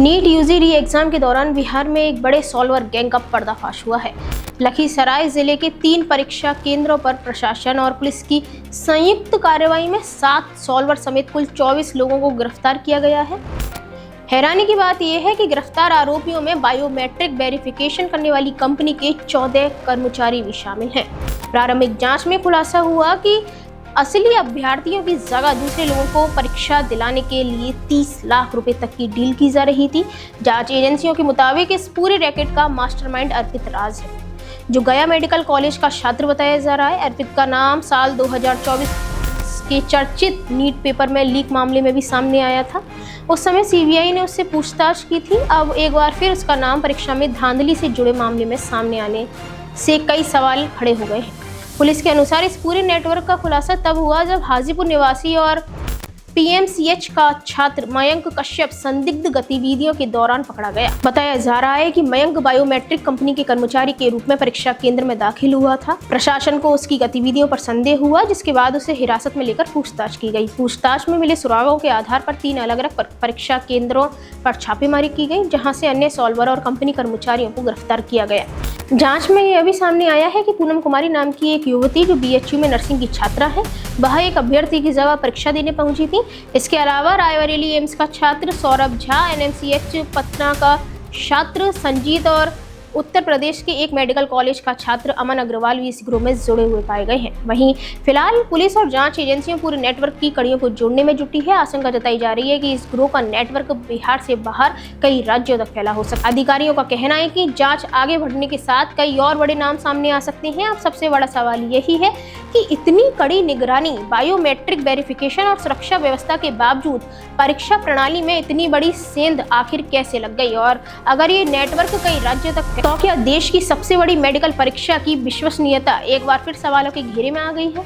NEET UG री exam के दौरान बिहार में एक बड़े सॉल्वर गैंग का पर्दाफाश हुआ है। लखीसराय जिले के 3 परीक्षा केंद्रों पर प्रशासन और पुलिस की संयुक्त कार्रवाई में 7 सॉल्वर समेत कुल 24 लोगों को गिरफ्तार किया गया है। हैरानी की बात यह है कि गिरफ्तार आरोपियों में बायोमेट्रिक वेरिफिकेशन करने वाली कंपनी के 14 कर्मचारी भी शामिल हैं। प्रारंभिक जांच में खुलासा हुआ कि असली अभ्यर्थियों की जगह दूसरे लोगों को परीक्षा दिलाने के लिए 30 लाख रुपए तक की डील की जा रही थी। जांच एजेंसियों के मुताबिक इस पूरे रैकेट का मास्टरमाइंड अर्पित राज है, जो गया मेडिकल कॉलेज का छात्र बताया जा रहा है। अर्पित का नाम साल 2024 के चर्चित नीट पेपर में लीक मामले में भी सामने आया था। उस समय सीबीआई ने उससे पूछताछ की थी। अब एक बार फिर उसका नाम परीक्षा में धांधली से जुड़े मामले में सामने आने से कई सवाल खड़े हो गए हैं। पुलिस के अनुसार इस पूरे नेटवर्क का खुलासा तब हुआ जब हाजीपुर निवासी और पीएमसीएच का छात्र मयंक कश्यप संदिग्ध गतिविधियों के दौरान पकड़ा गया। बताया जा रहा है कि मयंक बायोमेट्रिक कंपनी के कर्मचारी के रूप में परीक्षा केंद्र में दाखिल हुआ था। प्रशासन को उसकी गतिविधियों पर संदेह हुआ, जिसके बाद उसे हिरासत में लेकर पूछताछ की गई। पूछताछ में मिले सुरागों के आधार पर 3 अलग अलग परीक्षा केंद्रों पर छापेमारी की गई, जहां से अन्य सॉल्वर और कंपनी कर्मचारियों को गिरफ्तार किया गया। जांच में यह भी सामने आया है कि पूनम कुमारी नाम की एक युवती, जो बीएचयू में नर्सिंग की छात्रा है, वह एक अभ्यर्थी की जगह परीक्षा देने पहुंची थी। इसके अलावा रायबरेली एम्स का छात्र सौरभ झा, एनएमसीएच पटना का छात्र संजीत और उत्तर प्रदेश के एक मेडिकल कॉलेज का छात्र अमन अग्रवाल भी इस गिरोह में जुड़े हुए पाए गए हैं। वहीं फिलहाल पुलिस और जांच एजेंसियां पूरे नेटवर्क की कड़ियों को जोड़ने में जुटी है। आशंका जताई जा रही है कि इस गिरोह का नेटवर्क बिहार से बाहर कई राज्यों तक फैला हो सकता है। अधिकारियों का कहना है कि जांच आगे बढ़ने के साथ कई और बड़े नाम सामने आ सकते हैं। अब सबसे बड़ा सवाल यही है कि इतनी कड़ी निगरानी, बायोमेट्रिक वेरिफिकेशन और सुरक्षा व्यवस्था के बावजूद परीक्षा प्रणाली में इतनी बड़ी सेंध आखिर कैसे लग गई, और अगर ये नेटवर्क कई राज्यों तक तो क्या देश की सबसे बड़ी मेडिकल परीक्षा की विश्वसनीयता एक बार फिर सवालों के घेरे में आ गई है।